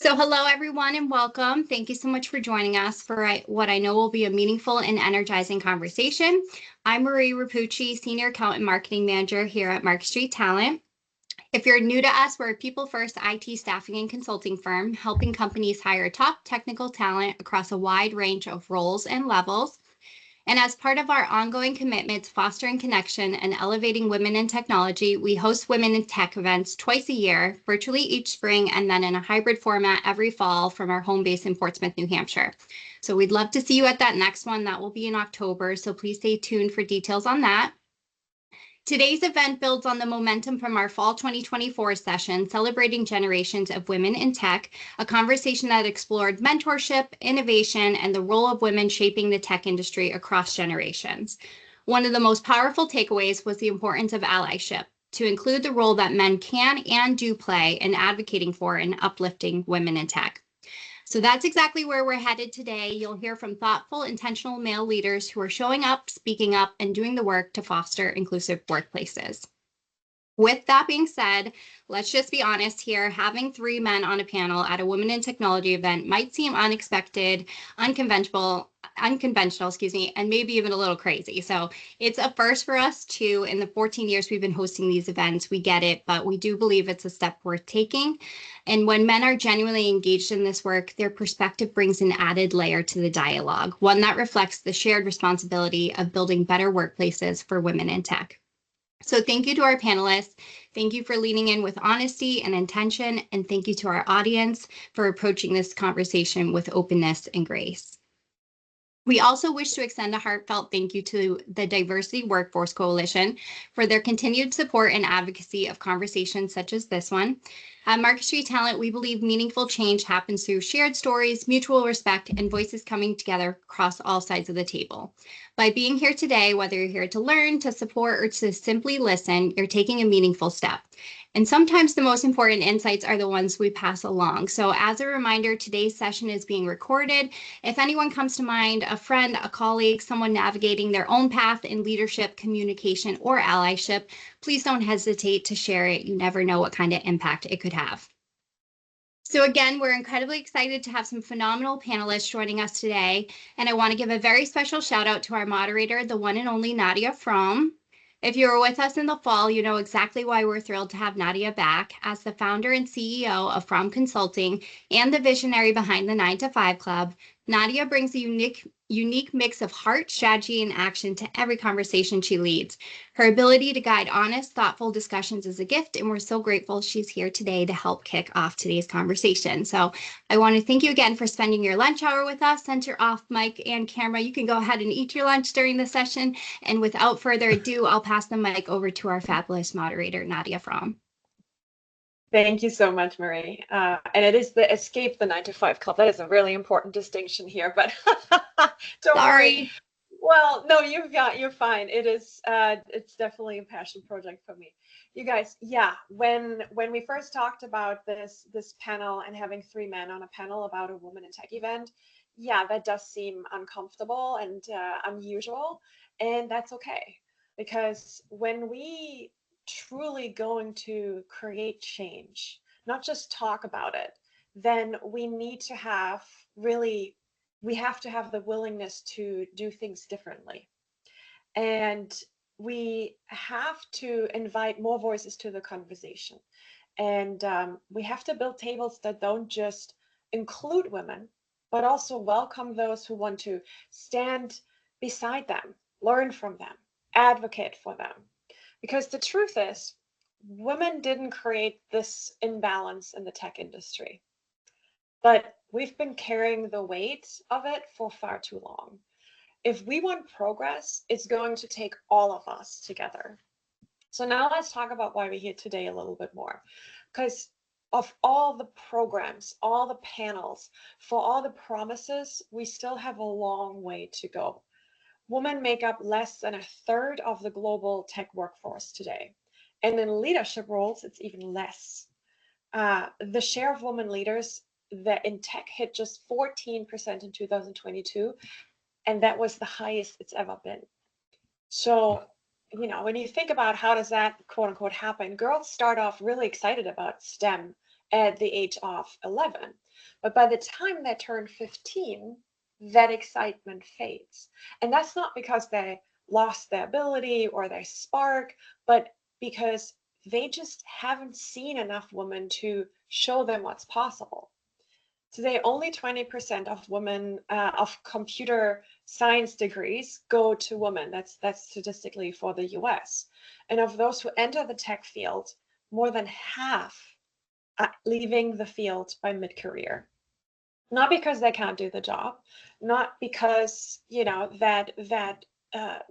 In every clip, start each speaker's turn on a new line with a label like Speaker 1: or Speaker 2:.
Speaker 1: So hello, everyone, and welcome. Thank you so much for joining us for what I know will be a meaningful and energizing conversation. I'm Marie Rapucci, Senior Accountant Marketing Manager here at Mark Street Talent. If you're new to us, we're a people-first IT staffing and consulting firm, helping companies hire top technical talent across a wide range of roles and levels. And as part of our ongoing commitment to fostering connection and elevating women in technology, we host women in tech events twice a year, virtually each spring, and then in a hybrid format every fall from our home base in Portsmouth, New Hampshire. So we'd love to see you at that next one. That will be in October. So please stay tuned for details on that. Today's event builds on the momentum from our fall 2024 session, Celebrating Generations of Women in Tech, a conversation that explored mentorship, innovation, and the role of women shaping the tech industry across generations. One of the most powerful takeaways was the importance of allyship, to include the role that men can and do play in advocating for and uplifting women in tech. So that's exactly where we're headed today. You'll hear from thoughtful, intentional male leaders who are showing up, speaking up, and doing the work to foster inclusive workplaces. With that being said, let's just be honest here. Having 3 men on a panel at a Women in Technology event might seem unexpected, unconventional, and maybe even a little crazy. So it's a first for us too. In the 14 years we've been hosting these events, we get it, but we do believe it's a step worth taking. And when men are genuinely engaged in this work, their perspective brings an added layer to the dialogue, one that reflects the shared responsibility of building better workplaces for women in tech. So thank you to our panelists. Thank you for leaning in with honesty and intention. And thank you to our audience for approaching this conversation with openness and grace. We also wish to extend a heartfelt thank you to the Diversity Workforce Coalition for their continued support and advocacy of conversations such as this one. At Market Street Talent, we believe meaningful change happens through shared stories, mutual respect, and voices coming together across all sides of the table. By being here today, whether you're here to learn, to support, or to simply listen, you're taking a meaningful step. And sometimes the most important insights are the ones we pass along. So as a reminder, today's session is being recorded. If anyone comes to mind, a friend, a colleague, someone navigating their own path in leadership, communication, or allyship, please don't hesitate to share it. You never know what kind of impact it could have. So again, we're incredibly excited to have some phenomenal panelists joining us today. And I want to give a very special shout out to our moderator, the one and only Nadia Fromm. If you were with us in the fall, you know exactly why we're thrilled to have Nadia back. As the founder and CEO of Fromm Consulting and the visionary behind the 9 to 5 Club, Nadia brings a unique mix of heart, strategy, and action to every conversation she leads. Her ability to guide honest, thoughtful discussions is a gift, and we're so grateful she's here today to help kick off today's conversation. So I want to thank you again for spending your lunch hour with us. Center off mic and camera. You can go ahead and eat your lunch during the session. And without further ado, I'll pass the mic over to our fabulous moderator, Nadia Fromm.
Speaker 2: Thank you so much, Marie. And it is the Escape the 9 to 5 Club. That is a really important distinction here, but don't worry. Well, no, you're fine. It is, it's definitely a passion project for me. You guys, yeah, when we first talked about this panel and having 3 men on a panel about a woman in tech event, yeah, that does seem uncomfortable and unusual, and that's okay, because when we truly going to create change, not just talk about it, then we need to have we have to have the willingness to do things differently. And we have to invite more voices to the conversation. And we have to build tables that don't just include women, but also welcome those who want to stand beside them, learn from them, advocate for them. Because the truth is, women didn't create this imbalance in the tech industry, but we've been carrying the weight of it for far too long. If we want progress, it's going to take all of us together. So now let's talk about why we're here today a little bit more. Because of all the programs, all the panels, for all the promises, we still have a long way to go. Women make up less than 1/3 of the global tech workforce today. And in leadership roles, it's even less. The share of women leaders that in tech hit just 14% in 2022, and that was the highest it's ever been. So, you know, when you think about how does that quote unquote happen, girls start off really excited about STEM at the age of 11. But by the time they turn 15, that excitement fades. And that's not because they lost their ability or their spark, but because they just haven't seen enough women to show them what's possible. Today, only 20% of women of computer science degrees go to women. That's statistically for the US. And of those who enter the tech field, more than half are leaving the field by mid-career. Not because they can't do the job, not because, you know, that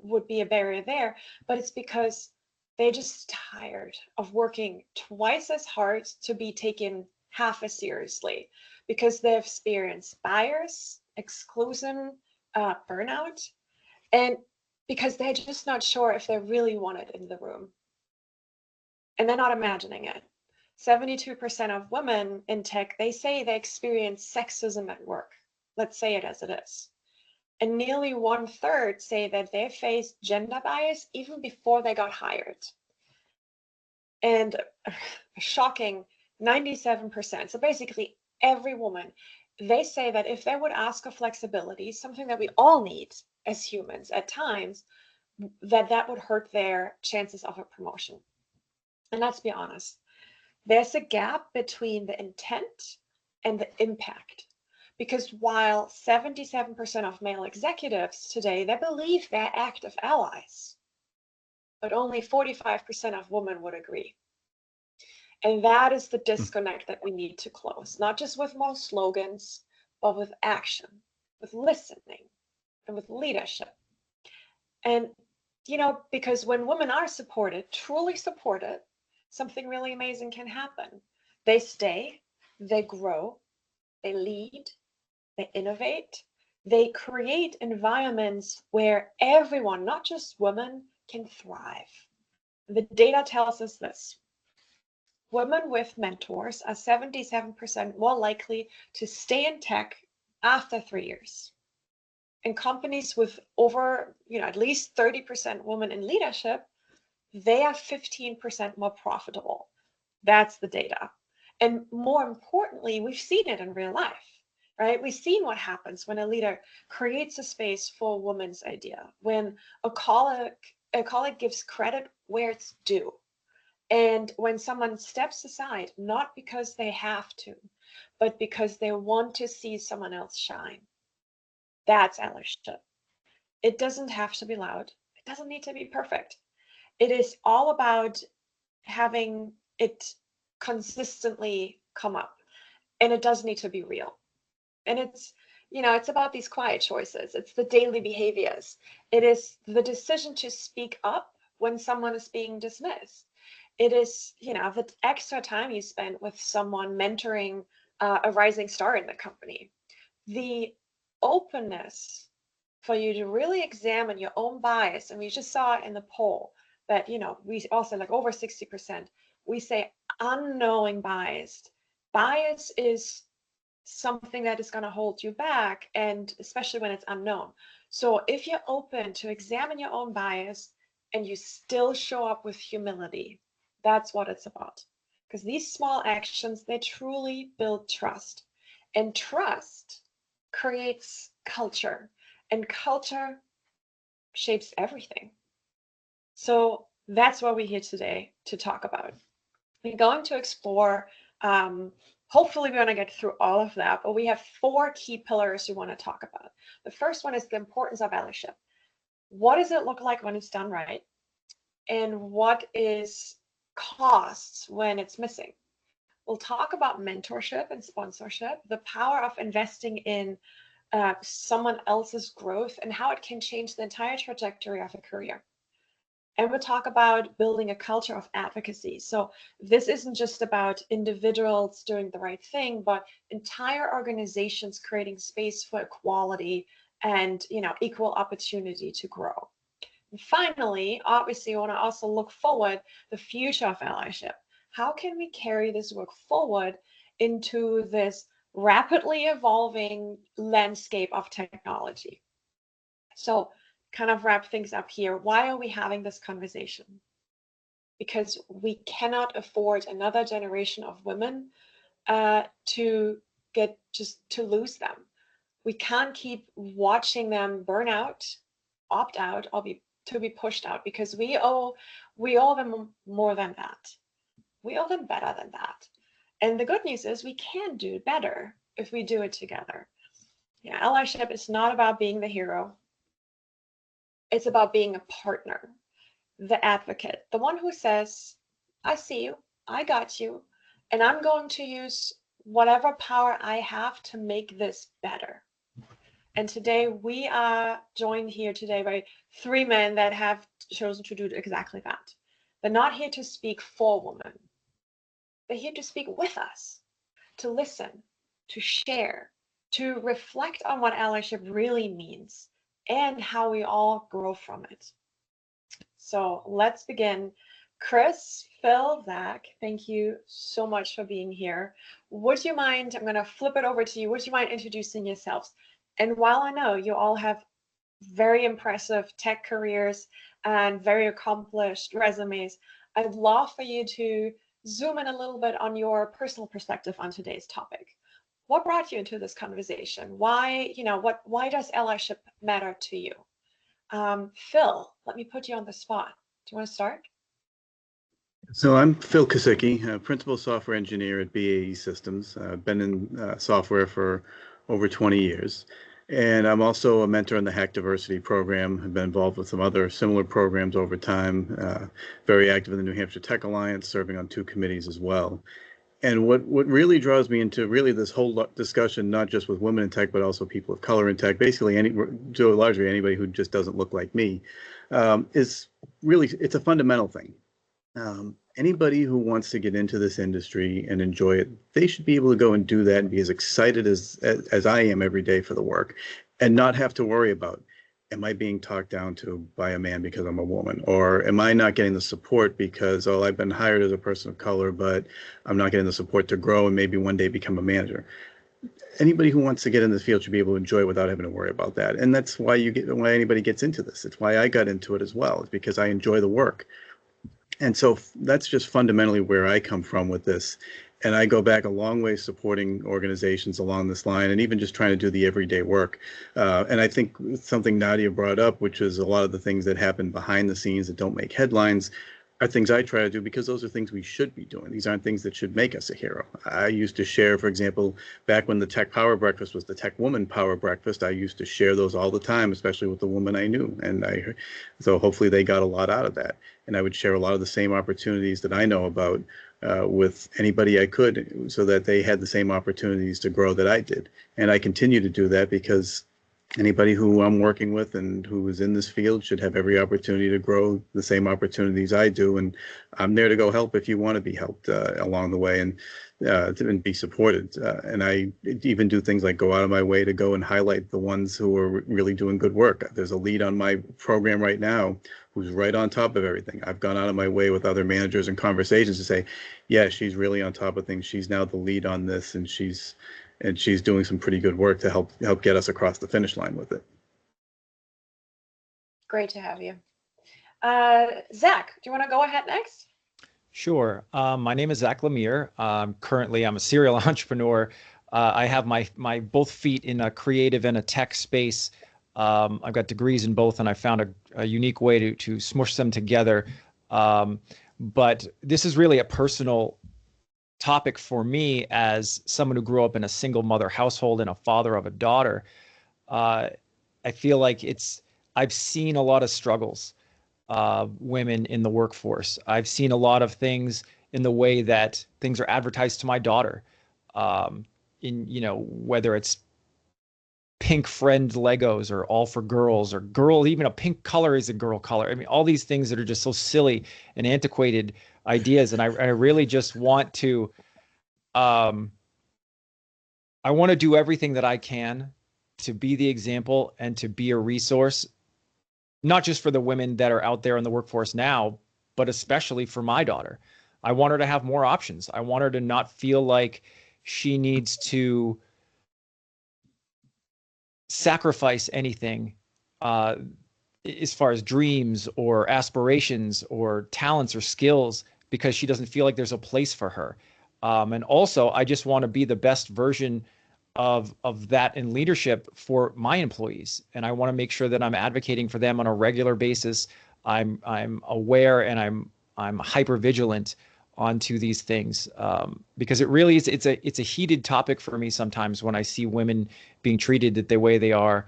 Speaker 2: would be a barrier there, but it's because they're just tired of working twice as hard to be taken half as seriously, because they've experienced bias, exclusion, burnout, and because they're just not sure if they really want it in the room. And they're not imagining it. 72% of women in tech, they say they experience sexism at work. Let's say it as it is. And nearly 1/3 say that they faced gender bias even before they got hired. And a shocking 97%. So basically every woman, they say that if they would ask for flexibility, something that we all need as humans at times, that would hurt their chances of a promotion. And let's be honest, there's a gap between the intent and the impact. Because while 77% of male executives today, they believe they're active allies, but only 45% of women would agree. And that is the disconnect that we need to close, not just with more slogans, but with action, with listening, and with leadership. And, you know, because when women are supported, truly supported, something really amazing can happen. They stay, they grow, they lead, they innovate, they create environments where everyone, not just women, can thrive. The data tells us this. Women with mentors are 77% more likely to stay in tech after 3 years. And companies with over, at least 30% women in leadership, they are 15% more profitable. That's the data. And more importantly, we've seen it in real life, right? We've seen what happens when a leader creates a space for a woman's idea, when a colleague gives credit where it's due. And when someone steps aside, not because they have to, but because they want to see someone else shine. That's allyship. It doesn't have to be loud. It doesn't need to be perfect. It is all about having it consistently come up. And it does need to be real. And it's about these quiet choices. It's the daily behaviors. It is the decision to speak up when someone is being dismissed. It is, the extra time you spend with someone mentoring a rising star in the company. The openness for you to really examine your own bias. And we just saw it in the poll that, we also like over 60%, we say unknowing bias. Bias is something that is going to hold you back, and especially when it's unknown. So if you're open to examine your own bias and you still show up with humility, that's what it's about. Because these small actions, they truly build trust. And trust creates culture. And culture shapes everything. So that's what we're here today to talk about. We're going to explore, hopefully we're going to get through all of that, but we have 4 key pillars we want to talk about. The first one is the importance of allyship. What does it look like when it's done right? And what is costs when it's missing? We'll talk about mentorship and sponsorship, the power of investing in someone else's growth and how it can change the entire trajectory of a career. And we'll talk about building a culture of advocacy. So this isn't just about individuals doing the right thing, but entire organizations creating space for equality and equal opportunity to grow. And finally, obviously, we want to also look forward the future of allyship. How can we carry this work forward into this rapidly evolving landscape of technology? So kind of wrap things up here. Why are we having this conversation? Because we cannot afford another generation of women to lose them. We can't keep watching them burn out, opt out, or to be pushed out, because we owe them more than that. We owe them better than that. And the good news is we can do better if we do it together. Yeah, allyship is not about being the hero. It's about being a partner, the advocate, the one who says, I see you, I got you, and I'm going to use whatever power I have to make this better. And today we are joined here today by 3 men that have chosen to do exactly that. They're not here to speak for women. They're here to speak with us, to listen, to share, to reflect on what allyship really means and how we all grow from it. So let's begin. Chris, Phil, Zach, thank you so much for being here. Would you mind, I'm going to flip it over to you, would you mind introducing yourselves? And while I know you all have very impressive tech careers and very accomplished resumes, I'd love for you to zoom in a little bit on your personal perspective on today's topic. What brought you into this conversation? Why does allyship matter to you? Phil, let me put you on the spot. Do you want to start?
Speaker 3: So I'm Phil Kosicki, principal software engineer at BAE Systems. I've been in software for over 20 years. And I'm also a mentor in the Hack Diversity program. I've been involved with some other similar programs over time, very active in the New Hampshire Tech Alliance, serving on 2 committees as well. And what really draws me into really this whole discussion, not just with women in tech, but also people of color in tech, basically largely anybody who just doesn't look like me, is really, it's a fundamental thing. Anybody who wants to get into this industry and enjoy it, they should be able to go and do that and be as excited as I am every day for the work, and not have to worry about, am I being talked down to by a man because I'm a woman? Or am I not getting the support because, oh, I've been hired as a person of color, but I'm not getting the support to grow and maybe one day become a manager? Anybody who wants to get in this field should be able to enjoy it without having to worry about that. And that's why anybody gets into this. It's why I got into it as well. It's because I enjoy the work. And so that's just fundamentally where I come from with this. And I go back a long way supporting organizations along this line, and even just trying to do the everyday work. And I think something Nadia brought up, which is a lot of the things that happen behind the scenes that don't make headlines, are things I try to do because those are things we should be doing. These aren't things that should make us a hero. I used to share, for example, back when the Tech Power Breakfast was the Tech Woman Power Breakfast, I used to share those all the time, especially with the woman I knew. And so hopefully they got a lot out of that. And I would share a lot of the same opportunities that I know about with anybody I could, so that they had the same opportunities to grow that I did. And I continue to do that because anybody who I'm working with and who is in this field should have every opportunity to grow the same opportunities I do. And I'm there to go help if you want to be helped along the way, and be supported. And I even do things like go out of my way to go and highlight the ones who are really doing good work. There's a lead on my program right now who's right on top of everything. I've gone out of my way with other managers and conversations to say, yeah, she's really on top of things. She's now the lead on this, and she's doing some pretty good work to help get us across the finish line with it.
Speaker 2: Great to have you. Zach, do you want to go ahead next?
Speaker 4: Sure. My name is Zach Lemire. Currently, I'm a serial entrepreneur. I have my both feet in a creative and a tech space. I've got degrees in both, and I found a unique way to smush them together. But this is really a personal topic for me as someone who grew up in a single mother household and a father of a daughter. I feel like I've seen a lot of struggles, women in the workforce. I've seen a lot of things in the way that things are advertised to my daughter, whether it's pink friend Legos or all for girls or girl, even a pink color is a girl color. I mean, all these things that are just so silly and antiquated ideas. And I really just want to, I want to do everything that I can to be the example and to be a resource, not just for the women that are out there in the workforce now, but especially for my daughter. I want her to have more options. I want her to not feel like she needs to sacrifice anything as far as dreams or aspirations or talents or skills because she doesn't feel like there's a place for her. And also, I just want to be the best version of that in leadership for my employees, and I want to make sure that I'm advocating for them on a regular basis. I'm aware, and I'm hyper vigilant onto these things, because it really is, it's a heated topic for me sometimes when I see women being treated the way they are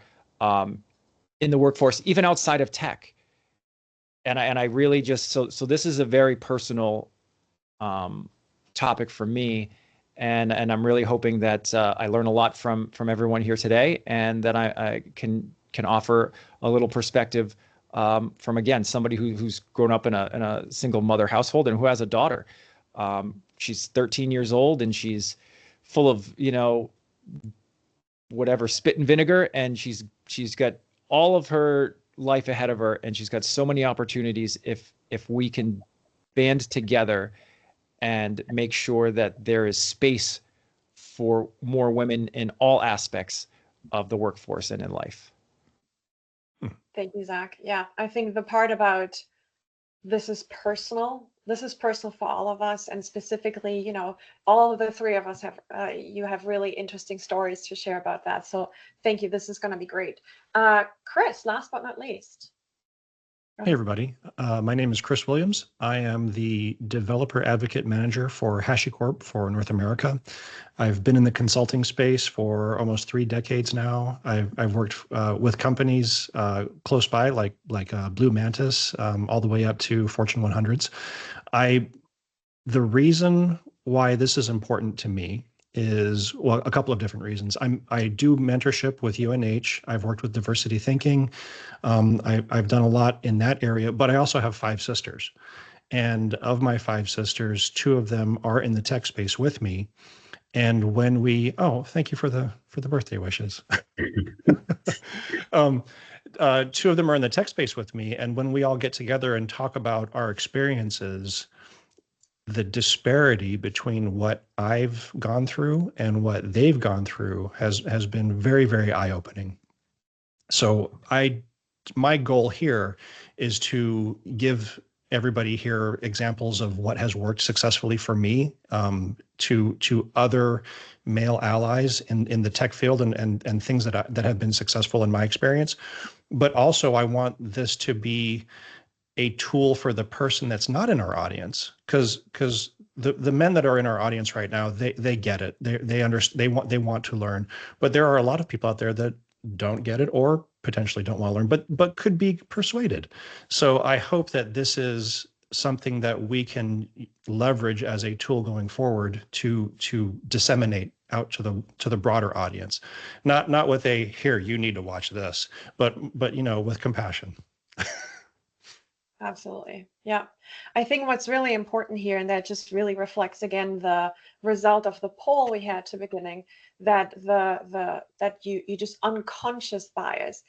Speaker 4: in the workforce, even outside of tech. And I really just, so this is a very personal topic for me, and I'm really hoping that I learn a lot from everyone here today, and that I can offer a little perspective from, again, somebody who's grown up in a single mother household and who has a daughter. She's 13 years old, and she's full of, whatever, spit and vinegar, and she's got all of her life ahead of her, and she's got so many opportunities if we can band together and make sure that there is space for more women in all aspects of the workforce and in life.
Speaker 2: Thank you, Zach. Yeah, I think the part about this is personal for all of us, and specifically, all of the three of us have, you have really interesting stories to share about that. So thank you. This is going to be great. Chris, last but not least.
Speaker 5: Hey, everybody. My name is Chris Williams. I am the Developer Advocate Manager for HashiCorp for North America. I've been in the consulting space for almost 3 decades now. I've worked with companies close by, like Blue Mantis, all the way up to Fortune 100s. The reason why this is important to me is, well, a couple of different reasons. I do mentorship with UNH. I've worked with diversity thinking. I've done a lot in that area, but I also have 5 sisters. And of my 5 sisters, 2 of them are in the tech space with me. And when we, thank you for the birthday wishes. 2 of them are in the tech space with me. And when we all get together and talk about our experiences, the disparity between what I've gone through and what they've gone through has been very, very eye-opening. So my goal here is to give everybody here examples of what has worked successfully for me, to other male allies in the tech field, and things that have been successful in my experience. But also, I want this to be a tool for the person that's not in our audience, because the men that are in our audience right now, they get it. They understand. They want to learn. But there are a lot of people out there that don't get it, or potentially don't want to learn, but could be persuaded. So I hope that this is something that we can leverage as a tool going forward to disseminate out to the broader audience, not with a, here, you need to watch this, but with compassion.
Speaker 2: Absolutely. Yeah. I think what's really important here, and that just really reflects again the result of the poll we had to beginning, that that you just unconscious bias,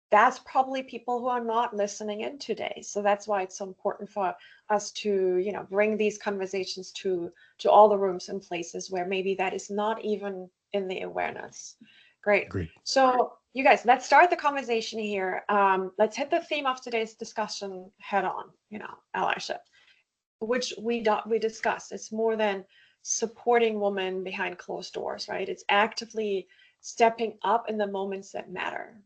Speaker 2: that's probably people who are not listening in today. So that's why it's so important for us to, bring these conversations to all the rooms and places where maybe that is not even in the awareness. Great.
Speaker 5: Agreed.
Speaker 2: So you guys, let's start the conversation here. Let's hit the theme of today's discussion head on, allyship, which we discussed. It's more than supporting women behind closed doors, right? It's actively stepping up in the moments that matter.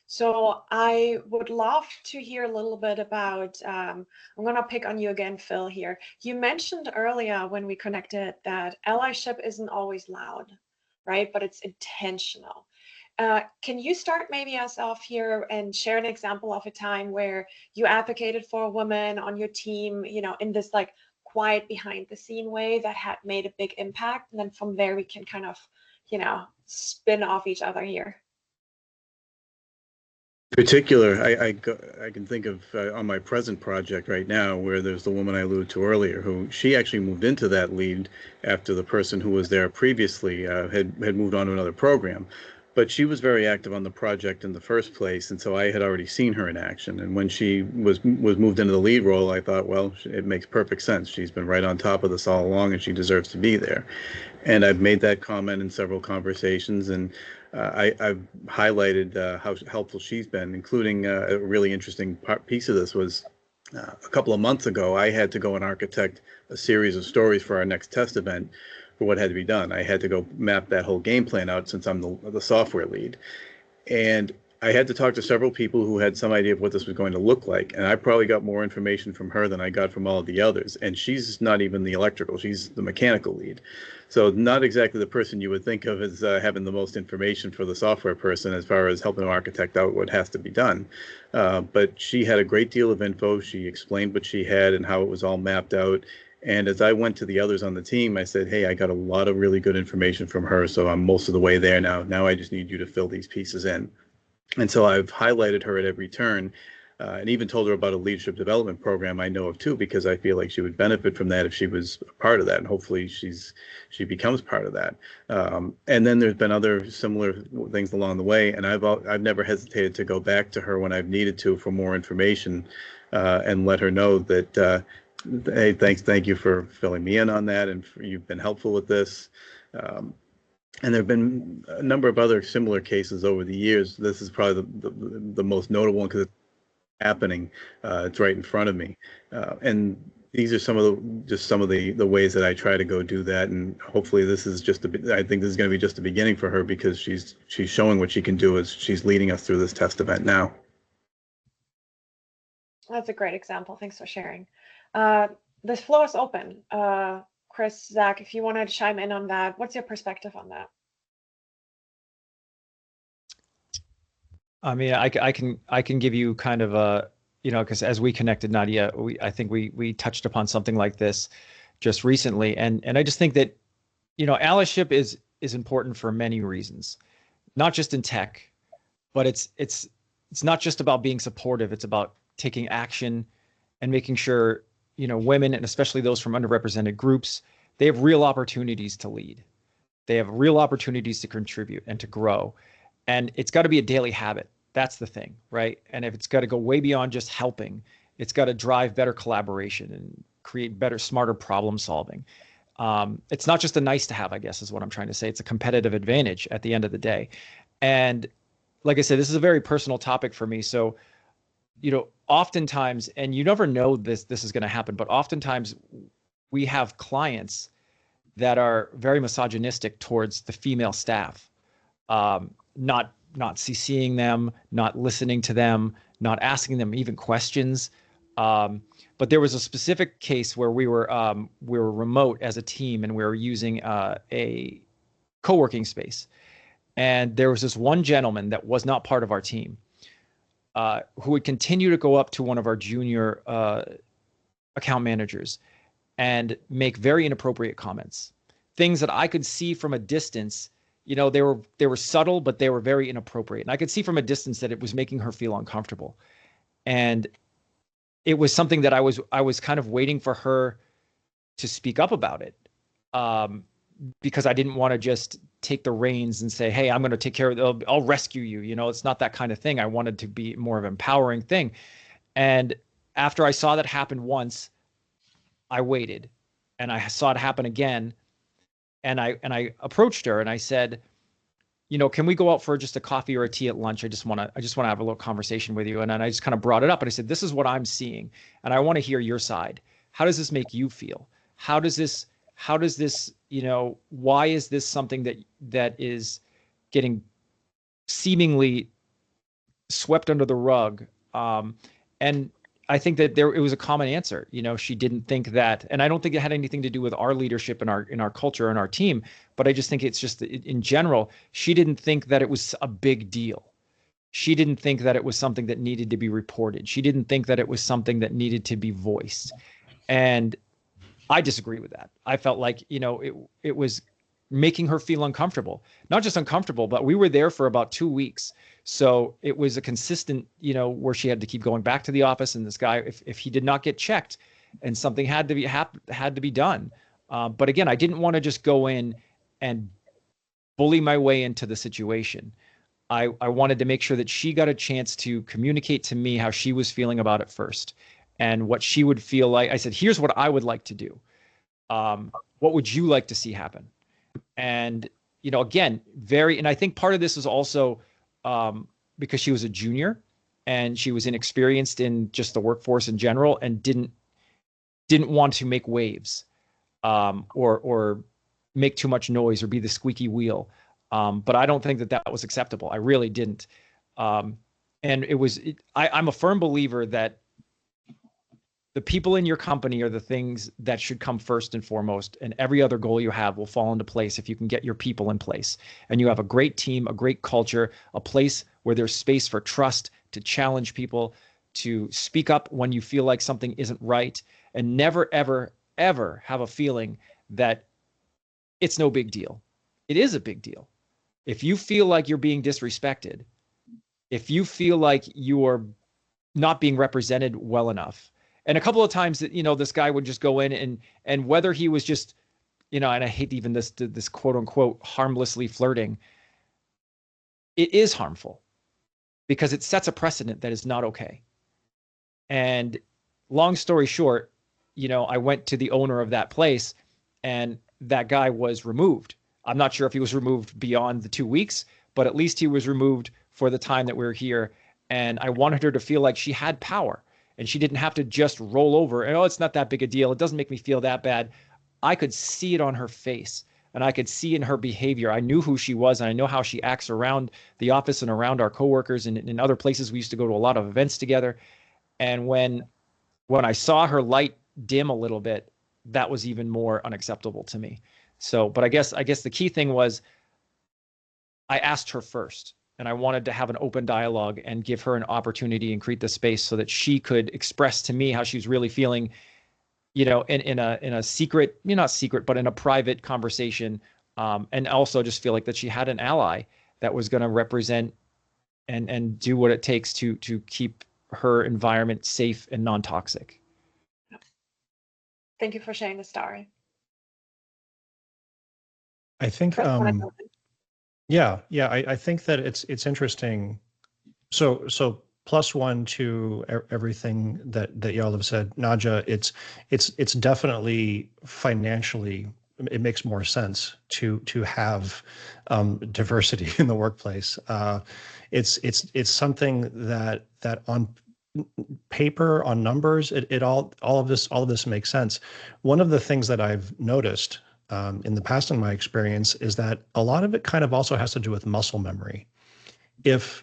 Speaker 2: So I would love to hear a little bit about, I'm going to pick on you again, Phil, here. You mentioned earlier when we connected that allyship isn't always loud, right? But it's intentional. Can you start maybe us off here and share an example of a time where you advocated for a woman on your team, in this like quiet behind the scene way that had made a big impact? And then from there we can kind of, spin off each other here.
Speaker 3: Particular, I can think of on my present project right now, where there's the woman I alluded to earlier, who she actually moved into that lead after the person who was there previously had moved on to another program. But she was very active on the project in the first place, and so I had already seen her in action. And when she was moved into the lead role, I thought, well, it makes perfect sense. She's been right on top of this all along, and she deserves to be there. And I've made that comment in several conversations, and I've highlighted how helpful she's been, including a really interesting piece of this was a couple of months ago, I had to go and architect a series of stories for our next test event for what had to be done. I had to go map that whole game plan out since I'm the software lead. And I had to talk to several people who had some idea of what this was going to look like. And I probably got more information from her than I got from all of the others. And she's not even the electrical, she's the mechanical lead. So not exactly the person you would think of as having the most information for the software person as far as helping to architect out what has to be done. But she had a great deal of info. She explained what she had and how it was all mapped out. And as I went to the others on the team, I said, hey, I got a lot of really good information from her. So I'm most of the way there now. Now I just need you to fill these pieces in. And so I've highlighted her at every turn, and even told her about a leadership development program I know of too, because I feel like she would benefit from that if she was a part of that, and hopefully she becomes part of that. And then there's been other similar things along the way, and I've never hesitated to go back to her when I've needed to for more information, and let her know that hey, thank you for filling me in on that, and you've been helpful with this. And there have been a number of other similar cases over the years. This is probably the most notable one because it's happening. It's right in front of me. And these are some of the ways that I try to go do that. And hopefully this is I think this is going to be just the beginning for her, because she's showing what she can do as she's leading us through this test event now.
Speaker 2: That's a great example. Thanks for sharing. This floor is open. Chris, Zach, if you want to chime in on that, what's your perspective on that?
Speaker 4: I mean, I can give you kind of a, because as we connected, Nadia, I think we touched upon something like this just recently, and I just think that, allyship is important for many reasons, not just in tech, but it's not just about being supportive. It's about taking action and making sure women, and especially those from underrepresented groups, they have real opportunities to lead. They have real opportunities to contribute and to grow. And it's got to be a daily habit. That's the thing, right? And if it's got to go way beyond just helping, it's got to drive better collaboration and create better, smarter problem solving. It's not just a nice to have, I guess, is what I'm trying to say. It's a competitive advantage at the end of the day. And like I said, this is a very personal topic for me. So, oftentimes, and you never know this is going to happen, but oftentimes we have clients that are very misogynistic towards the female staff, not CCing them, not listening to them, not asking them even questions. But there was a specific case where we were remote as a team, and we were using a co-working space. And there was this one gentleman that was not part of our team, who would continue to go up to one of our junior account managers and make very inappropriate comments, things that I could see from a distance. They were subtle, but they were very inappropriate. And I could see from a distance that it was making her feel uncomfortable. And it was something that I was kind of waiting for her to speak up about it, because I didn't want to just take the reins and say, hey, I'm going to take care of it. I'll rescue you. It's not that kind of thing. I wanted to be more of an empowering thing. And after I saw that happen once, I waited, and I saw it happen again. And I approached her and I said, can we go out for just a coffee or a tea at lunch? I just want to have a little conversation with you. And then I just kind of brought it up and I said, this is what I'm seeing, and I want to hear your side. How does this make you feel? How does this, why is this something that is getting seemingly swept under the rug? And I think that it was a common answer. She didn't think that, and I don't think it had anything to do with our leadership in our culture and our team, but I just think it's just in general, she didn't think that it was a big deal. She didn't think that it was something that needed to be reported. She didn't think that it was something that needed to be voiced. And I disagree with that. I felt like, it was making her feel uncomfortable, not just uncomfortable, but we were there for about 2 weeks. So it was a consistent, where she had to keep going back to the office, and this guy, if he did not get checked, and something had to be done. But again, I didn't want to just go in and bully my way into the situation. I wanted to make sure that she got a chance to communicate to me how she was feeling about it first, and what she would feel like. I said, here's what I would like to do. What would you like to see happen? And, again, and I think part of this is also because she was a junior, and she was inexperienced in just the workforce in general, and didn't want to make waves, or make too much noise or be the squeaky wheel. But I don't think that was acceptable. I really didn't. And I'm a firm believer that the people in your company are the things that should come first and foremost, and every other goal you have will fall into place if you can get your people in place. And you have a great team, a great culture, a place where there's space for trust, to challenge people, to speak up when you feel like something isn't right, and never, ever, ever have a feeling that it's no big deal. It is a big deal. If you feel like you're being disrespected, if you feel like you are not being represented well enough, and a couple of times that, this guy would just go in, and whether he was just, and I hate even this quote unquote harmlessly flirting, it is harmful because it sets a precedent that is not okay. And long story short, I went to the owner of that place, and that guy was removed. I'm not sure if he was removed beyond the 2 weeks, but at least he was removed for the time that we were here. And I wanted her to feel like she had power, and she didn't have to just roll over and, oh, it's not that big a deal. It doesn't make me feel that bad. I could see it on her face, and I could see in her behavior. I knew who she was, and I know how she acts around the office and around our coworkers and in other places. We used to go to a lot of events together. And when I saw her light dim a little bit, that was even more unacceptable to me. So, but I guess the key thing was I asked her first, and I wanted to have an open dialogue and give her an opportunity and create the space so that she could express to me how she was really feeling, in a secret, not secret, but in a private conversation, and also just feel like that she had an ally that was going to represent and do what it takes to keep her environment safe and non-toxic.
Speaker 2: Thank you for sharing the story.
Speaker 5: I think, I think that it's interesting. So plus one to everything that y'all have said, Naja, it's definitely financially, it makes more sense to have diversity in the workplace. It's something that on paper, on numbers, it all of this makes sense. One of the things that I've noticed in the past in my experience is that a lot of it kind of also has to do with muscle memory. If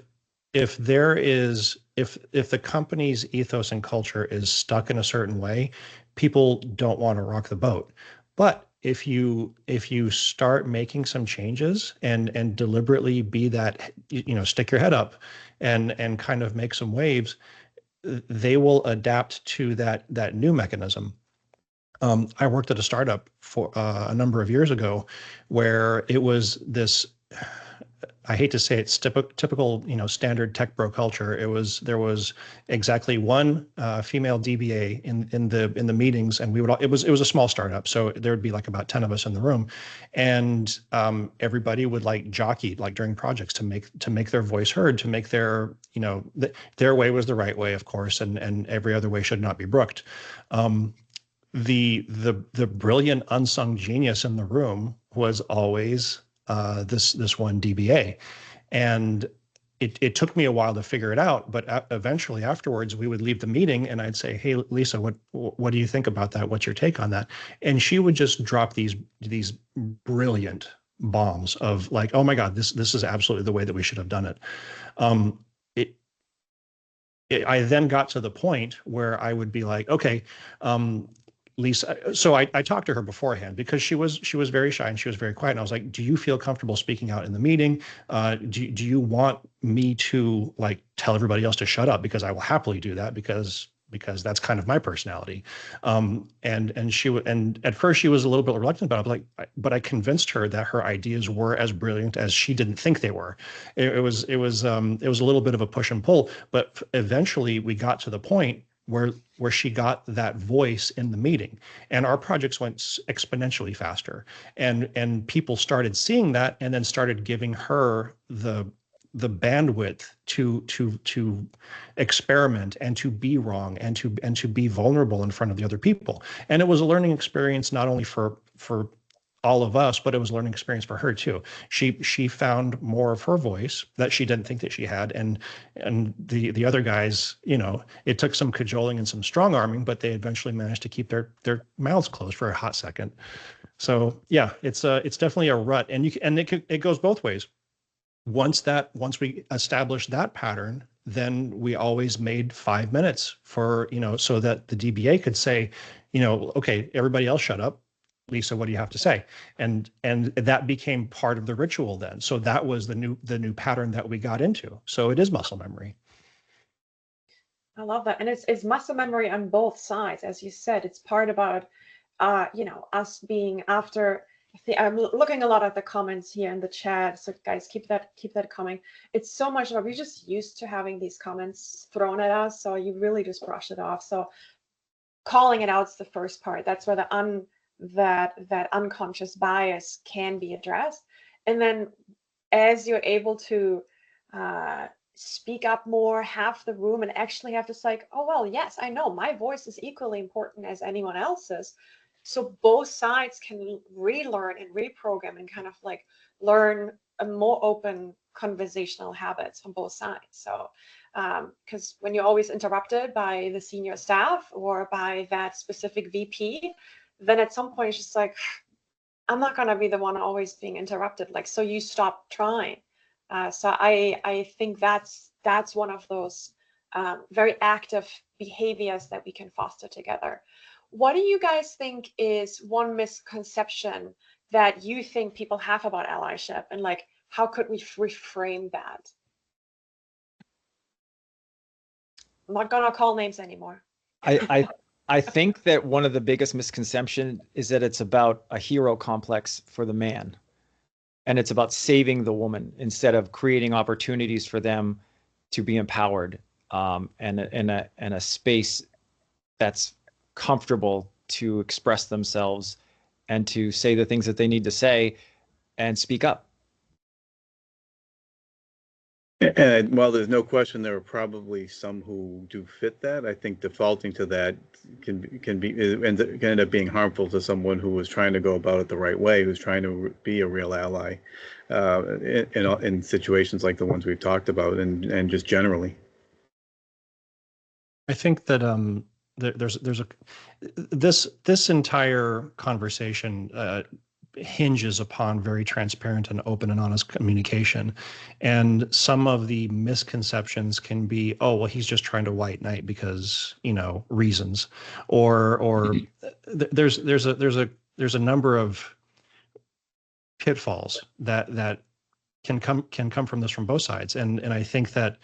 Speaker 5: the company's ethos and culture is stuck in a certain way, people don't want to rock the boat. But if you start making some changes and deliberately be that, stick your head up and kind of make some waves, they will adapt to that new mechanism. I worked at a startup for a number of years ago where it was this, I hate to say it's typical, standard tech bro culture. There was exactly one female DBA in the meetings, and it was a small startup, so there would be like about 10 of us in the room, and everybody would like jockey like during projects to make their voice heard, to make their their way was the right way, of course, and every other way should not be brooked. The brilliant unsung genius in the room was always this one DBA, and it took me a while to figure it out. But eventually, afterwards, we would leave the meeting, and I'd say, "Hey, Lisa, what do you think about that? What's your take on that?" And she would just drop these brilliant bombs of like, "Oh my God, this is absolutely the way that we should have done it." I then got to the point where I would be like, "Okay, Lisa," so I talked to her beforehand because she was very shy and she was very quiet. And I was like, "Do you feel comfortable speaking out in the meeting? Do you want me to like tell everybody else to shut up? Because I will happily do that because that's kind of my personality." And at first she was a little bit reluctant about it, but I convinced her that her ideas were as brilliant as she didn't think they were. It was a little bit of a push and pull, but eventually we got to the point where she got that voice in the meeting, and our projects went exponentially faster, and people started seeing that and then started giving her the bandwidth to experiment and to be wrong and to be vulnerable in front of the other people. And it was a learning experience not only for all of us, but it was a learning experience for her too. She found more of her voice that she didn't think that she had, and the other guys, you know, it took some cajoling and some strong arming, but they eventually managed to keep their mouths closed for a hot second. So yeah, it's definitely a rut, and it goes both ways. Once we established that pattern, then we always made 5 minutes for, you know, so that the DBA could say, you know, okay, everybody else shut up. Lisa, what do you have to say? And that became part of the ritual then. So that was the new pattern that we got into. So it is muscle memory.
Speaker 2: I love that. And it's muscle memory on both sides. As you said, it's part about, you know, us being after I'm looking a lot at the comments here in the chat. So guys, keep that coming. It's so much about, we're just used to having these comments thrown at us. So you really just brush it off. So calling it out is the first part. That's where that unconscious bias can be addressed. And then as you're able to speak up more, have the room, and actually have this like, oh, well, yes, I know my voice is equally important as anyone else's. So both sides can relearn and reprogram and kind of like learn a more open conversational habits on both sides. So because when you're always interrupted by the senior staff or by that specific VP, then at some point it's just like, I'm not going to be the one always being interrupted. Like, so you stop trying. So I think that's one of those very active behaviors that we can foster together. What do you guys think is one misconception that you think people have about allyship, and like, how could we reframe that? I'm not going to call names anymore.
Speaker 4: I think that one of the biggest misconceptions is that it's about a hero complex for the man, and it's about saving the woman instead of creating opportunities for them to be empowered, and a space that's comfortable to express themselves and to say the things that they need to say and speak up.
Speaker 3: And while there's no question there are probably some who do fit that, I think defaulting to that can end up being harmful to someone who was trying to go about it the right way, who's trying to be a real ally in situations like the ones we've talked about, and just generally.
Speaker 5: I think that this entire conversation hinges upon very transparent and open and honest communication. And some of the misconceptions can be, oh, well, he's just trying to white knight because, you know, reasons, or there's a number of pitfalls that can come from this from both sides. And I think that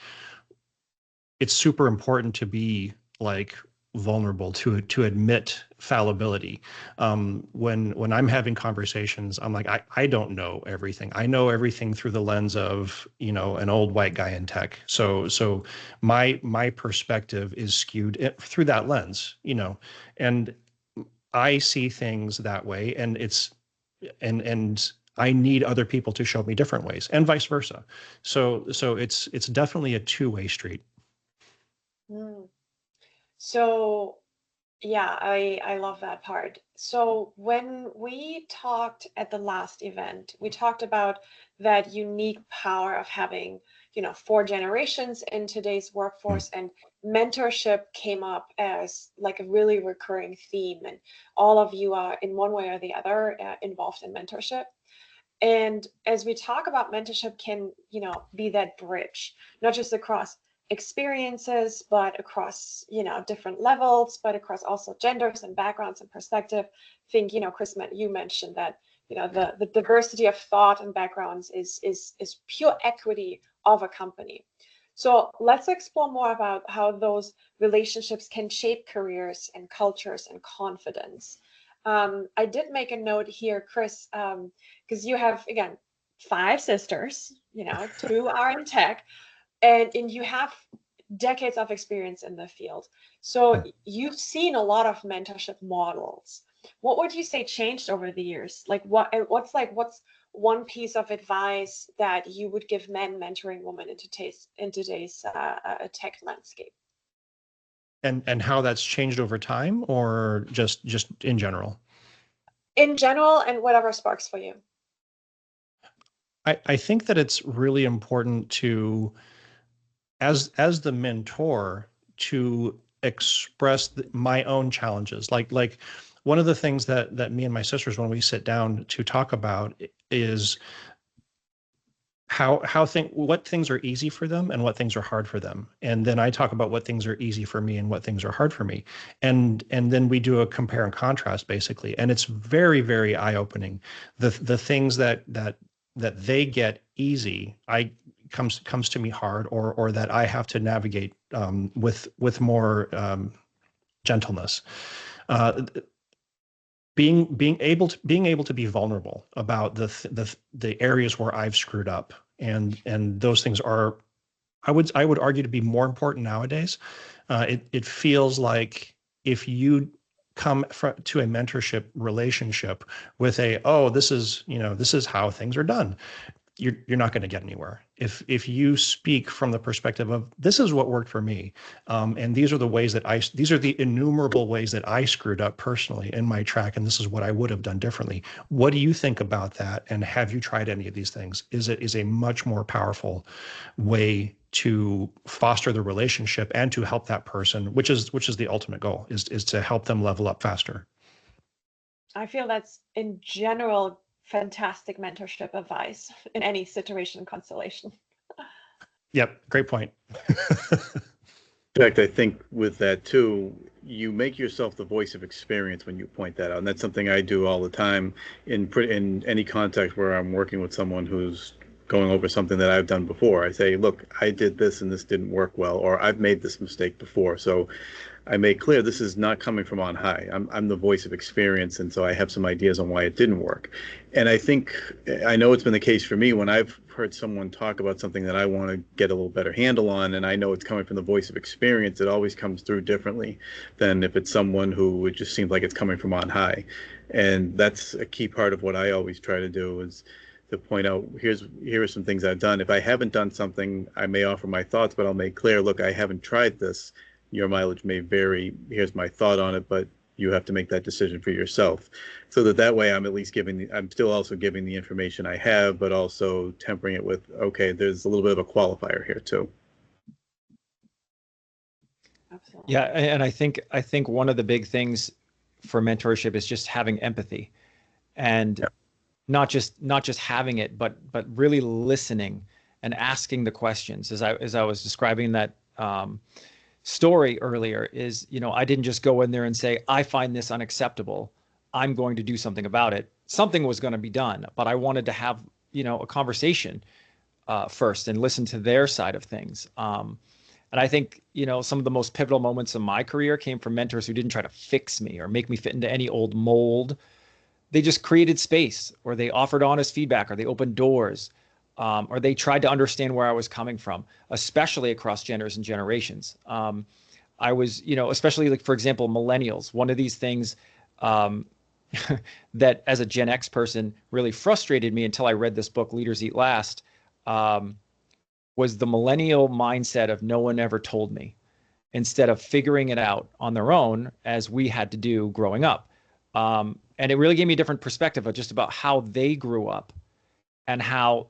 Speaker 5: it's super important to be like vulnerable, to admit fallibility. When I'm having conversations, I'm like, I don't know everything. I know everything through the lens of, you know, an old white guy in tech. So my perspective is skewed through that lens, you know, and I see things that way, and and I need other people to show me different ways, and vice versa. So it's definitely a two-way street.
Speaker 2: So yeah, I love that part. So when we talked at the last event, we talked about that unique power of having, you know, 4 generations in today's workforce, and mentorship came up as like a really recurring theme, and all of you are in one way or the other involved in mentorship. And as we talk about mentorship can, you know, be that bridge, not just across experiences, but across, you know, different levels, but across also genders and backgrounds and perspective. I think, you know, Chris, you mentioned that, you know, the diversity of thought and backgrounds is pure equity of a company. So let's explore more about how those relationships can shape careers and cultures and confidence. I did make a note here, Chris, because you have, again, 5 sisters, you know, 2 are in tech, and you have decades of experience in the field. So you've seen a lot of mentorship models. What would you say changed over the years? Like what's one piece of advice that you would give men mentoring women in today's tech landscape?
Speaker 5: And how that's changed over time, or just in general?
Speaker 2: in general and whatever sparks for you.
Speaker 5: I think that it's really important to, as the mentor, to express my own challenges. Like one of the things that me and my sisters, when we sit down to talk about, is what things are easy for them and what things are hard for them. And then I talk about what things are easy for me and what things are hard for me. And then we do a compare and contrast, basically. And it's very, very eye-opening. The things that they get easy, comes to me hard, or that I have to navigate with more gentleness. Being able to be vulnerable about the areas where I've screwed up, and those things are, I would argue, to be more important nowadays. It feels like if you come to a mentorship relationship with this is how things are done, you're not going to get anywhere. If you speak from the perspective of, this is what worked for me, and these are the innumerable ways that I screwed up personally in my track, and this is what I would have done differently. What do you think about that? And have you tried any of these things? Is a much more powerful way to foster the relationship and to help that person, which is the ultimate goal, is to help them level up faster.
Speaker 2: I feel that's, in general, fantastic mentorship advice in any situation and constellation.
Speaker 5: Yep, great point.
Speaker 3: In fact, I think with that too, you make yourself the voice of experience when you point that out, and that's something I do all the time in any context where I'm working with someone who's going over something that I've done before. I say, look, I did this and this didn't work well, or I've made this mistake before. So I make clear this is not coming from on high. I'm the voice of experience, and so I have some ideas on why it didn't work. And I know it's been the case for me when I've heard someone talk about something that I want to get a little better handle on, and I know it's coming from the voice of experience, it always comes through differently than if it's someone who it just seems like it's coming from on high. And that's a key part of what I always try to do, is to point out, here are some things I've done. If I haven't done something, I may offer my thoughts, but I'll make clear, look, I haven't tried this. Your mileage may vary. Here's my thought on it, but you have to make that decision for yourself. So that way I'm at least I'm still also giving the information I have, but also tempering it with, okay, there's a little bit of a qualifier here too.
Speaker 2: Absolutely.
Speaker 4: Yeah, and I think one of the big things for mentorship is just having empathy, and not just having it, but really listening and asking the questions. As I was describing that story earlier, is, I didn't just go in there and say, I find this unacceptable, I'm going to do something about it. Something was going to be done, but I wanted to have, a conversation first and listen to their side of things. And I think, some of the most pivotal moments in my career came from mentors who didn't try to fix me or make me fit into any old mold. They just created space, or they offered honest feedback, or they opened doors, or they tried to understand where I was coming from, especially across genders and generations. I was, especially, like, for example, millennials. One of these things that, as a Gen X person, really frustrated me until I read this book, Leaders Eat Last, was the millennial mindset of no one ever told me, instead of figuring it out on their own, as we had to do growing up. And it really gave me a different perspective of just about how they grew up, and how,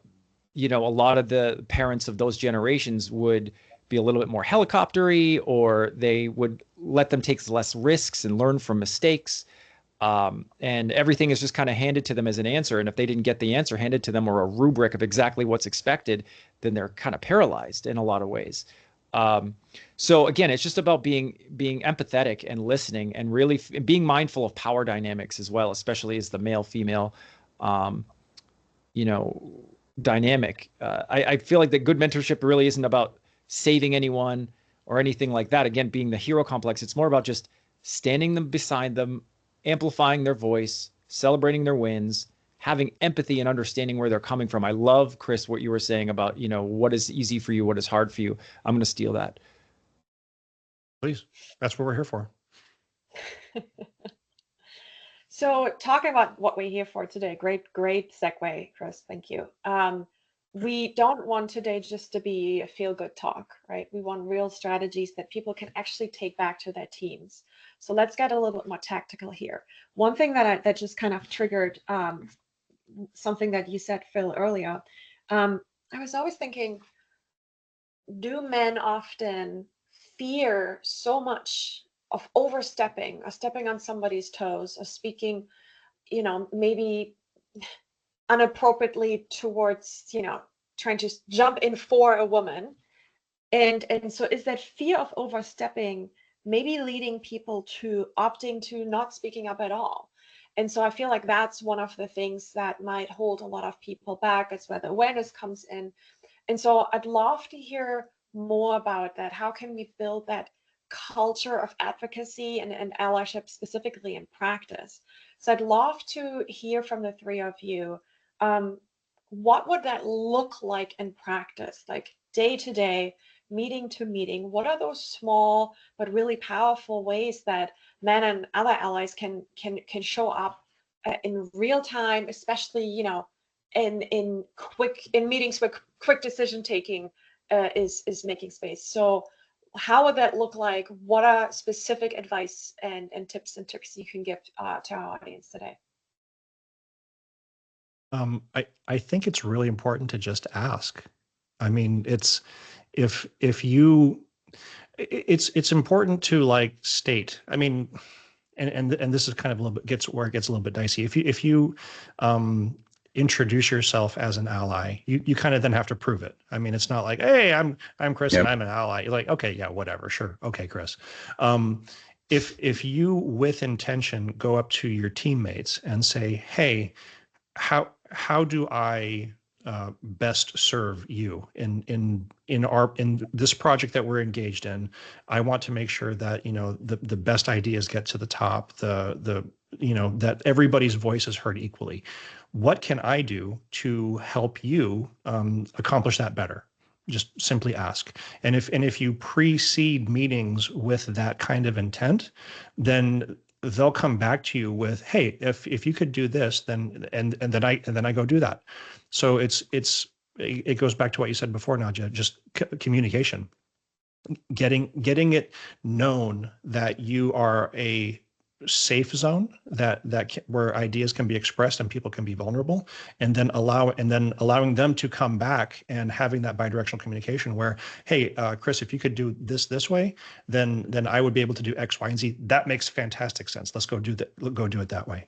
Speaker 4: a lot of the parents of those generations would be a little bit more helicoptery, or they would let them take less risks and learn from mistakes. And everything is just kind of handed to them as an answer. And if they didn't get the answer handed to them, or a rubric of exactly what's expected, then they're kind of paralyzed in a lot of ways. So again, it's just about being empathetic and listening, and really being mindful of power dynamics as well, especially as the male-female, dynamic. I feel like that good mentorship really isn't about saving anyone or anything like that. Again, being the hero complex, it's more about just standing beside them, amplifying their voice, celebrating their wins, having empathy and understanding where they're coming from. I love, Chris, what you were saying about, what is easy for you, what is hard for you. I'm going to steal that.
Speaker 5: Please. That's what we're here for.
Speaker 2: So talking about what we're here for today, great segue, Chris. Thank you. we don't want today just to be a feel-good talk, right? We want real strategies that people can actually take back to their teams. So let's get a little bit more tactical here. One thing that just kind of triggered something that you said, Phil, earlier. I was always thinking, do men often fear so much of overstepping or stepping on somebody's toes or speaking, maybe inappropriately towards, trying to jump in for a woman? And so is that fear of overstepping maybe leading people to opting to not speaking up at all? And so I feel like that's one of the things that might hold a lot of people back. It's where the awareness comes in. And so I'd love to hear more about that. How can we build that culture of advocacy and allyship specifically in practice? So I'd love to hear from the three of you. What would that look like in practice, like day to day, meeting to meeting? What are those small but really powerful ways that men and other allies can show up in real time, especially in meetings where quick decision taking is making space? So how would that look like? What are specific advice and tips and tricks you can give to our audience today?
Speaker 5: I think it's really important to just ask. I mean, it's important to like state. I mean, and this is kind of a little bit gets where it gets a little bit dicey. If you introduce yourself as an ally, you kind of then have to prove it. I mean, it's not like, hey, I'm Chris and I'm an ally. You're like, okay, yeah, whatever, sure, okay, Chris. If you with intention go up to your teammates and say, hey, how do I best serve you in this project that we're engaged in? I want to make sure that the best ideas get to the top, that everybody's voice is heard equally. What can I do to help you accomplish that better? Just simply ask. And if you precede meetings with that kind of intent, then they'll come back to you with, hey, if you could do this, then and then I go do that. So it goes back to what you said before, Nadja, just communication, getting it known that you are a safe zone where ideas can be expressed and people can be vulnerable, and then allowing them to come back and having that bidirectional communication where, hey, Chris, if you could do this way, then I would be able to do X, Y, and Z. That makes fantastic sense. Let's go do it that way.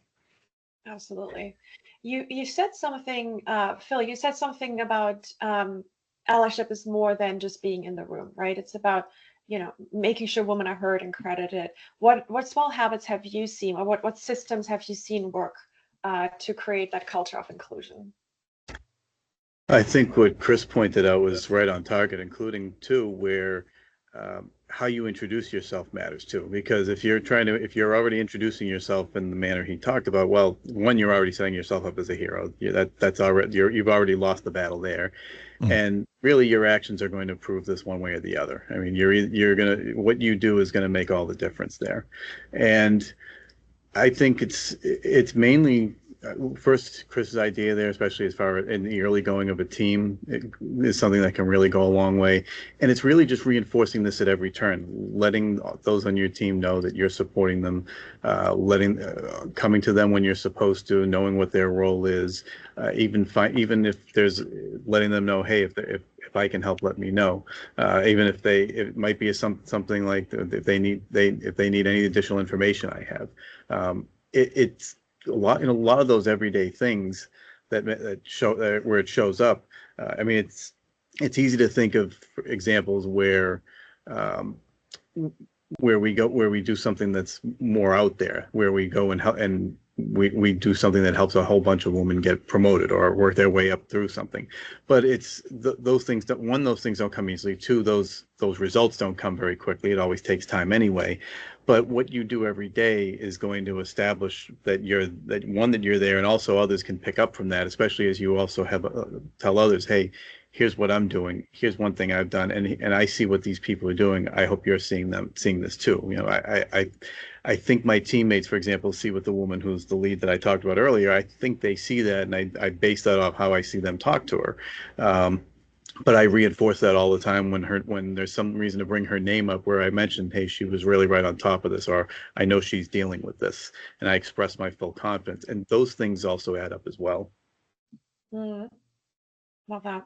Speaker 2: Absolutely. You said something, Phil, you said something about allyship is more than just being in the room, right? It's about making sure women are heard and credited. What small habits have you seen, or what systems have you seen work to create that culture of inclusion?
Speaker 3: I think what Chris pointed out was right on target, including too, where how you introduce yourself matters too. Because if you're already introducing yourself in the manner he talked about, well, one, you're already setting yourself up as a hero. That's already you've already lost the battle there. And really, your actions are going to prove this one way or the other. I mean, what you do is gonna make all the difference there. And I think it's mainly first Chris's idea there, especially as far as in the early going of a team, is something that can really go a long way. And it's really just reinforcing this at every turn, letting those on your team know that you're supporting them, coming to them when you're supposed to, knowing what their role is, even if there's letting them know, hey, if I can help, let me know. Even if it might be something like if they need any additional information I have. It's a lot of those everyday things that show where it shows up. I mean, it's easy to think of examples where we do something that's more out there, where we go and help, and we do something that helps a whole bunch of women get promoted or work their way up through something. But it's those things don't come easily. Two, those results don't come very quickly. It always takes time anyway. But what you do every day is going to establish that you're there, and also others can pick up from that, especially as you also tell others, hey, here's what I'm doing. Here's one thing I've done, and I see what these people are doing. I hope you're seeing this too. You know, I think my teammates, for example, see what the woman who's the lead that I talked about earlier. I think they see that, and I base that off how I see them talk to her. But I reinforce that all the time when there's some reason to bring her name up, where I mentioned, hey, she was really right on top of this, or I know she's dealing with this, and I express my full confidence, and those things also add up as well.
Speaker 2: Love that.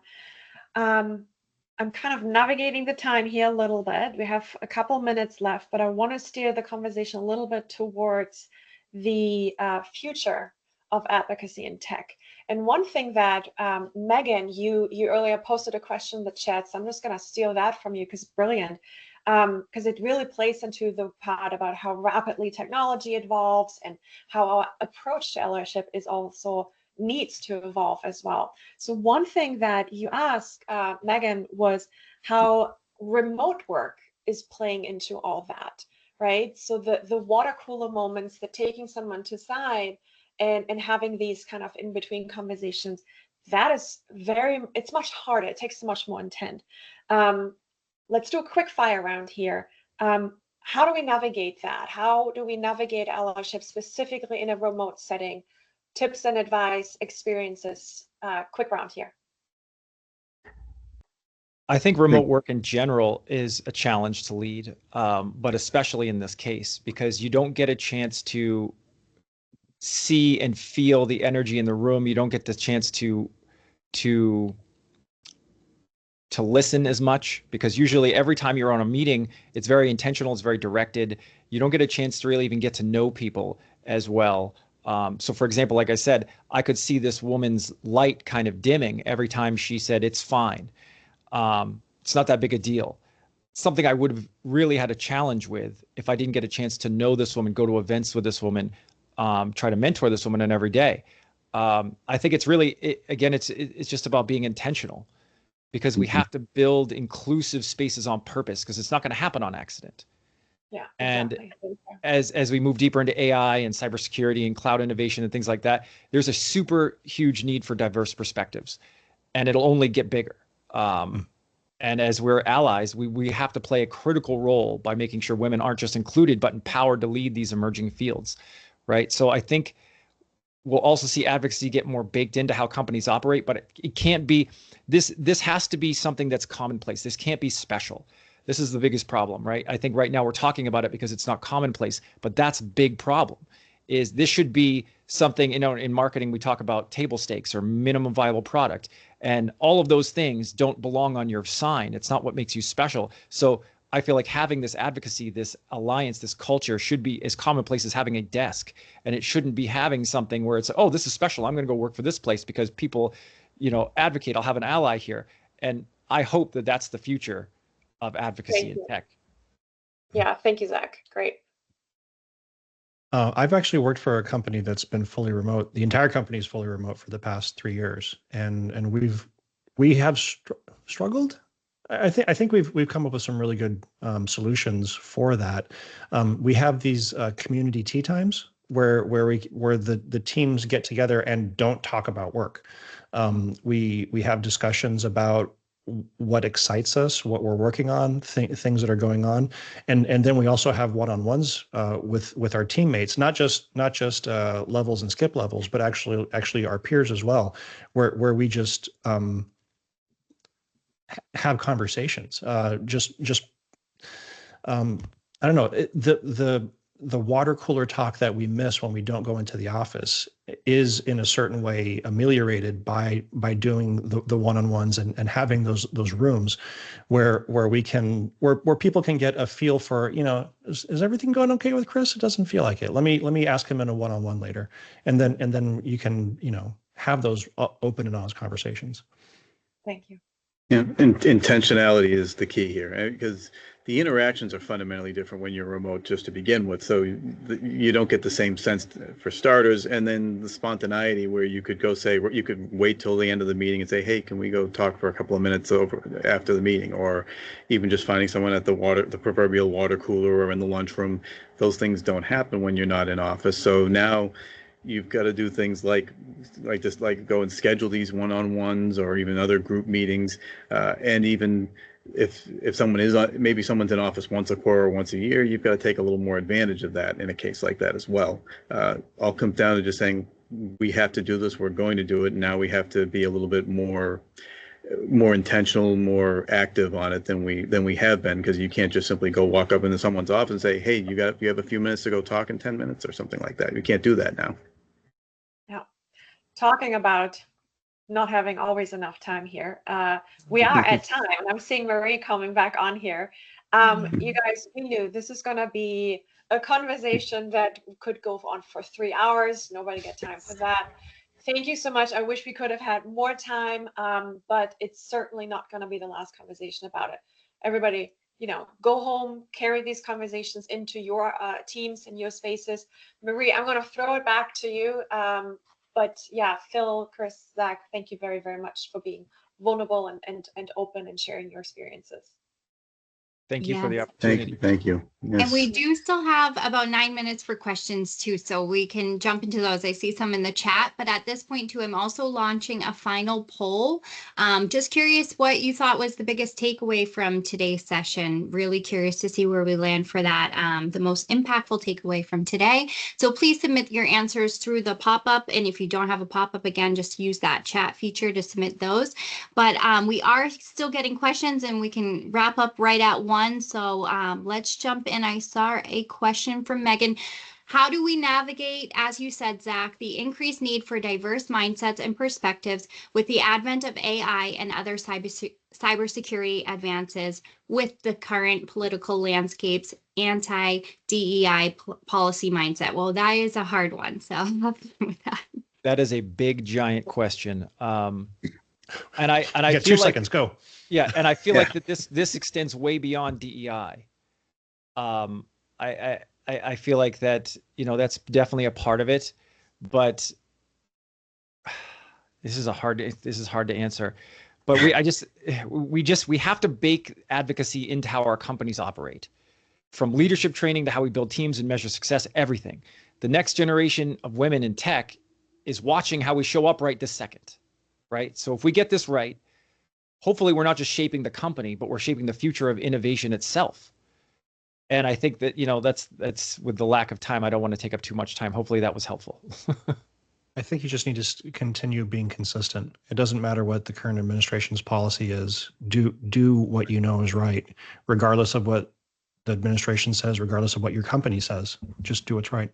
Speaker 2: I'm kind of navigating the time here a little bit. We have a couple minutes left, but I want to steer the conversation a little bit towards the future of advocacy in tech. And one thing that, Megan, you earlier posted a question in the chat, so I'm just going to steal that from you because it's brilliant, because it really plays into the part about how rapidly technology evolves and how our approach to allyship is also needs to evolve as well. So one thing that you asked, Megan, was how remote work is playing into all that, right? So the water cooler moments, the taking someone to side and having these kind of in-between conversations, that is it's much harder. It takes much more intent. Let's do a quick fire round here. How do we navigate that? How do we navigate allyship specifically in a remote setting? Tips and advice, experiences, quick round here.
Speaker 4: I think remote work in general is a challenge to lead, but especially in this case, because you don't get a chance to see and feel the energy in the room. You don't get the chance to listen as much, because usually every time you're on a meeting, it's very intentional, it's very directed. You don't get a chance to really even get to know people as well. So for example, like I said, I could see this woman's light kind of dimming every time she said, it's fine. It's not that big a deal. Something I would have really had a challenge with if I didn't get a chance to know this woman, go to events with this woman, try to mentor this woman in every day. I think it's really, again, it's just about being intentional, because we have to build inclusive spaces on purpose, because it's not going to happen on accident.
Speaker 2: Yeah,
Speaker 4: exactly. And as we move deeper into AI and cybersecurity and cloud innovation and things like that, there's a super huge need for diverse perspectives, and it'll only get bigger. And as we're allies, we have to play a critical role by making sure women aren't just included, but empowered to lead these emerging fields, right? So I think we'll also see advocacy get more baked into how companies operate, but it can't be, this has to be something that's commonplace. This can't be special. This is the biggest problem, right? I think right now we're talking about it because it's not commonplace, but that's a big problem. Is this should be something, in marketing, we talk about table stakes or minimum viable product, and all of those things don't belong on your sign. It's not what makes you special. So I feel like having this advocacy, this alliance, this culture should be as commonplace as having a desk, and it shouldn't be having something where it's, oh, this is special, I'm going to go work for this place because people, advocate, I'll have an ally here. And I hope that that's the future of advocacy in tech.
Speaker 2: Yeah, thank you, Zach. Great.
Speaker 5: I've actually worked for a company that's been fully remote. The entire company is fully remote for the past 3 years, and we have struggled. I think we've come up with some really good solutions for that. We have these community tea times where the teams get together and don't talk about work. We have discussions about what excites us, what we're working on, things that are going on, and then we also have one-on-ones with our teammates, not just levels and skip levels, but actually our peers as well, where we just have conversations. I don't know, the water cooler talk that we miss when we don't go into the office is in a certain way ameliorated by doing the one-on-ones and having those rooms where people can get a feel for, is everything going okay with Chris? It doesn't feel like it. Let me ask him in a one-on-one later. And then you can, have those open and honest conversations.
Speaker 2: Thank you.
Speaker 3: Yeah, intentionality is the key here, right? Because the interactions are fundamentally different when you're remote just to begin with. So you don't get the same sense for starters, and then the spontaneity where you could go you could wait till the end of the meeting and say, hey, can we go talk for a couple of minutes over after the meeting, or even just finding someone at the proverbial water cooler or in the lunchroom. Those things don't happen when you're not in office. So now you've got to do things like just like go and schedule these one-on-ones or even other group meetings, and even if someone is maybe someone's in office once a quarter or once a year, you've got to take a little more advantage of that in a case like that as well. All comes down to just saying we have to do this, we're going to do it, and now we have to be a little bit more intentional, more active on it than we have been, because you can't just simply go walk up into someone's office and say, hey, you have a few minutes to go talk in 10 minutes or something like that. You can't do that now.
Speaker 2: Yeah. Talking about not having always enough time here. We are at time. I'm seeing Marie coming back on here. You guys, we knew this is going to be a conversation that could go on for 3 hours. Nobody got time for that. Thank you so much. I wish we could have had more time, but it's certainly not going to be the last conversation about it. Everybody, go home, carry these conversations into your teams and your spaces. Marie, I'm going to throw it back to you. But yeah, Phil, Chris, Zach, thank you very, very much for being vulnerable and open and sharing your experiences.
Speaker 4: Thank you for the opportunity.
Speaker 3: Thank you. Yes.
Speaker 1: And we do still have about 9 minutes for questions too, so we can jump into those. I see some in the chat, but at this point too, I'm also launching a final poll. Just curious what you thought was the biggest takeaway from today's session. Really curious to see where we land for that, the most impactful takeaway from today. So please submit your answers through the pop-up, and if you don't have a pop-up, again, just use that chat feature to submit those. But we are still getting questions, and we can wrap up right at 1. So let's jump in. I saw a question from Megan. How do we navigate, as you said, Zach, the increased need for diverse mindsets and perspectives with the advent of AI and other cybersecurity advances with the current political landscape's anti-DEI policy mindset? Well, that is a hard one. So I'll have fun with that.
Speaker 4: That is a big, giant question. And I
Speaker 5: you got 2 seconds, go.
Speaker 4: Yeah, and I feel like that this extends way beyond DEI. I feel like that, that's definitely a part of it, but this is hard to answer. But we have to bake advocacy into how our companies operate, from leadership training to how we build teams and measure success, everything. The next generation of women in tech is watching how we show up right this second, right? So if we get this right, hopefully we're not just shaping the company, but we're shaping the future of innovation itself. And I think that, that's with the lack of time, I don't want to take up too much time. Hopefully that was helpful.
Speaker 5: I think you just need to continue being consistent. It doesn't matter what the current administration's policy is. Do what you know is right, regardless of what the administration says, regardless of what your company says. Just do what's right.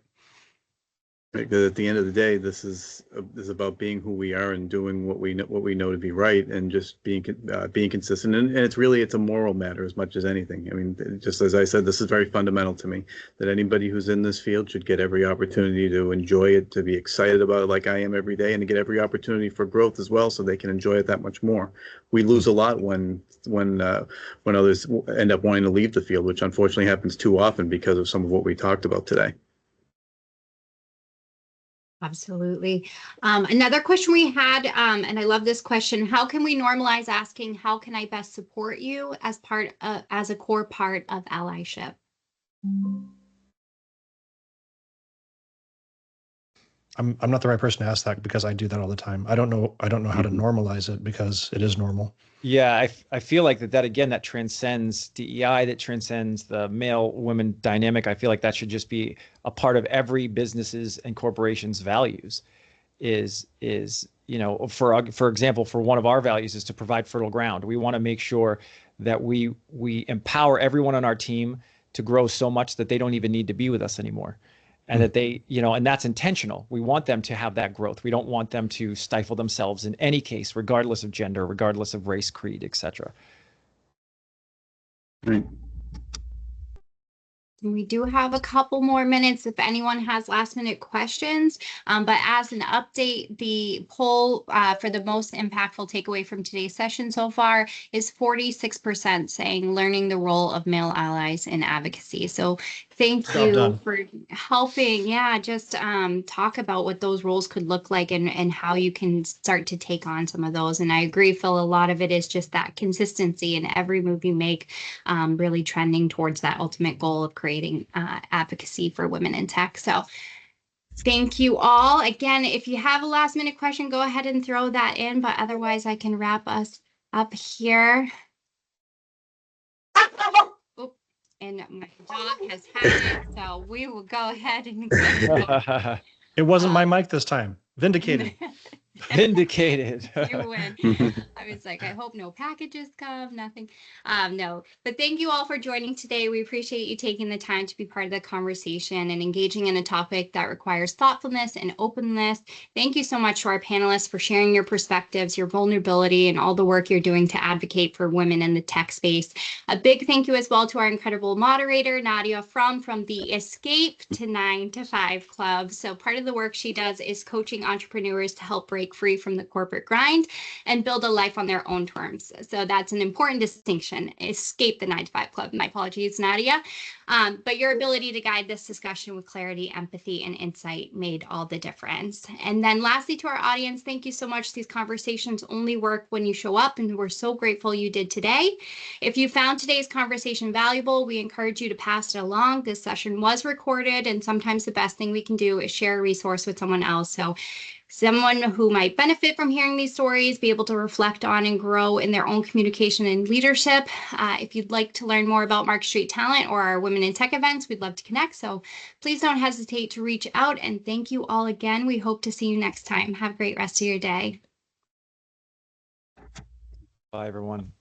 Speaker 3: Because at the end of the day, this is about being who we are and doing what we know to be right, and just being consistent. And it's a moral matter as much as anything. I mean, just as I said, this is very fundamental to me, that anybody who's in this field should get every opportunity to enjoy it, to be excited about it like I am every day, and to get every opportunity for growth as well, so they can enjoy it that much more. We lose a lot when others end up wanting to leave the field, which unfortunately happens too often because of some of what we talked about today.
Speaker 1: Absolutely. Another question we had, and I love this question: how can we normalize asking, how can I best support you, as a core part of allyship?
Speaker 5: I'm not the right person to ask that, because I do that all the time. I don't know how to normalize it, because it is normal.
Speaker 4: Yeah, I feel like that again, that transcends DEI, that transcends the male-women dynamic. I feel like that should just be a part of every business's and corporation's values. For example, for one of our values is to provide fertile ground. We want to make sure that we empower everyone on our team to grow so much that they don't even need to be with us anymore. And that they, and that's intentional. We want them to have that growth. We don't want them to stifle themselves in any case, regardless of gender, regardless of race, creed, etc.
Speaker 3: Right.
Speaker 1: We do have a couple more minutes if anyone has last-minute questions. But as an update, the poll for the most impactful takeaway from today's session so far is 46% saying learning the role of male allies in advocacy. So thank you for helping, just talk about what those roles could look like and how you can start to take on some of those. And I agree, Phil, a lot of it is just that consistency in every move you make, really trending towards that ultimate goal of creating advocacy for women in tech. So Thank you all. Again, if you have a last minute question, go ahead and throw that in, but otherwise I can wrap us up here. Oh, and my dog has had it, so we will go ahead and go.
Speaker 5: It wasn't my mic this time. Vindicated.
Speaker 4: Vindicated.
Speaker 1: You win. I was like, I hope no packages come, nothing. No, but thank you all for joining today. We appreciate you taking the time to be part of the conversation and engaging in a topic that requires thoughtfulness and openness. Thank you so much to our panelists for sharing your perspectives, your vulnerability, and all the work you're doing to advocate for women in the tech space. A big thank you as well to our incredible moderator, Nadia from the Escape to 9 to 5 Club. So part of the work she does is coaching entrepreneurs to help break free from the corporate grind and build a life on their own terms. So that's an important distinction. Escape the 9 to 5 Club. My apologies, Nadia. But your ability to guide this discussion with clarity, empathy, and insight made all the difference. And then lastly, to our audience, thank you so much. These conversations only work when you show up, and we're so grateful you did today. If you found today's conversation valuable, we encourage you to pass it along. This session was recorded, and sometimes the best thing we can do is share a resource with someone else. So someone who might benefit from hearing these stories, be able to reflect on and grow in their own communication and leadership. If you'd like to learn more about Mark Street Talent or our Women in Tech events, we'd love to connect. So please don't hesitate to reach out. And thank you all again. We hope to see you next time. Have a great rest of your day.
Speaker 4: Bye, everyone.